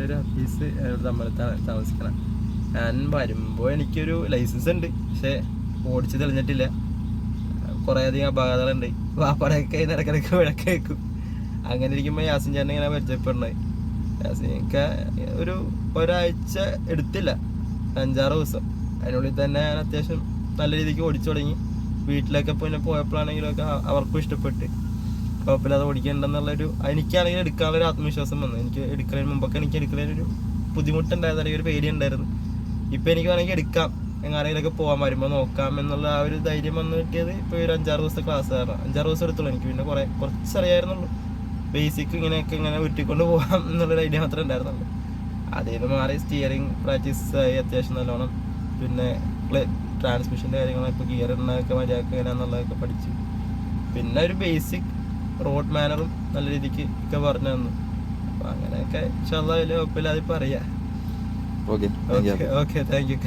ഒരു ഓഫീസ് നമ്മൾ താമസിക്കണം. ഞാൻ വരുമ്പോൾ എനിക്കൊരു ലൈസൻസ് ഉണ്ട്, പക്ഷെ ഓടിച്ച് തെളിഞ്ഞിട്ടില്ല. കുറേ അധികം അപകടങ്ങളുണ്ട്. വാപ്പാടൊക്കെ ഇടയ്ക്കിടയ്ക്ക് വിളക്കേക്കും. അങ്ങനെ ഇരിക്കുമ്പോൾ യാസിൻ ചേട്ടൻ ഇങ്ങനെ പരിചയപ്പെടുന്നത്. യാസിനൊക്കെ ഒരാഴ്ച എടുത്തില്ല, 5-6 ദിവസം. അതിനുള്ളിൽ തന്നെ ഞാൻ അത്യാവശ്യം നല്ല രീതിക്ക് ഓടിച്ചു തുടങ്ങി. വീട്ടിലൊക്കെ പിന്നെ പോയപ്പോഴാണെങ്കിലൊക്കെ അവർക്കും ഇഷ്ടപ്പെട്ട് കുഴപ്പമില്ലാതെ ഓടിക്കണ്ടെന്നുള്ളൊരു, എനിക്കാണെങ്കിൽ എടുക്കാനുള്ളൊരു ആത്മവിശ്വാസം വന്നു. എനിക്ക് എടുക്കുന്നതിന് മുമ്പൊക്കെ എനിക്ക് എടുക്കുന്നതിനൊരു ബുദ്ധിമുട്ടുണ്ടായിരുന്നു, അല്ലെങ്കിൽ ഒരു പേടി ഉണ്ടായിരുന്നു. ഇപ്പം എനിക്ക് വേണമെങ്കിൽ എടുക്കാം, എങ്ങാനെങ്കിലൊക്കെ പോകാൻ വരുമ്പോൾ നോക്കാം എന്നുള്ള ആ ഒരു ധൈര്യം വന്ന് കിട്ടിയത് ഇപ്പോൾ ഒരു 5-6 ദിവസത്തെ ക്ലാസ് കാരണം. 5-6 ദിവസം എടുത്തുള്ളൂ എനിക്ക്. പിന്നെ കുറച്ചറിയായിരുന്നുള്ളൂ, ബേസിക് ഇങ്ങനെ ഉരുട്ടിക്കൊണ്ട് പോകാം എന്നുള്ളൊരു ഐഡിയ മാത്രമേ ഉണ്ടായിരുന്നുള്ളൂ. അതിൽ നിന്ന് മാറി സ്റ്റിയറിങ് പ്രാക്ടീസ് ആയി അത്യാവശ്യം നല്ലോണം. പിന്നെ ട്രാൻസ്മിഷൻ്റെ കാര്യങ്ങളൊക്കെ ഇപ്പോൾ ഗിയർ ഇടുന്നതൊക്കെ മര്യാദക്ക് എങ്ങനെയാണെന്നുള്ളതൊക്കെ പഠിച്ചു. പിന്നെ ഒരു ബേസിക് റോഡ് മാനറും നല്ല രീതിക്ക് ഒക്കെ പറഞ്ഞു തന്നു. അപ്പോൾ അങ്ങനെയൊക്കെ ഇൻഷാ അല്ലാഹ് വലിയ കുഴപ്പമില്ലാതെ പറയാം. Okay okay thank you.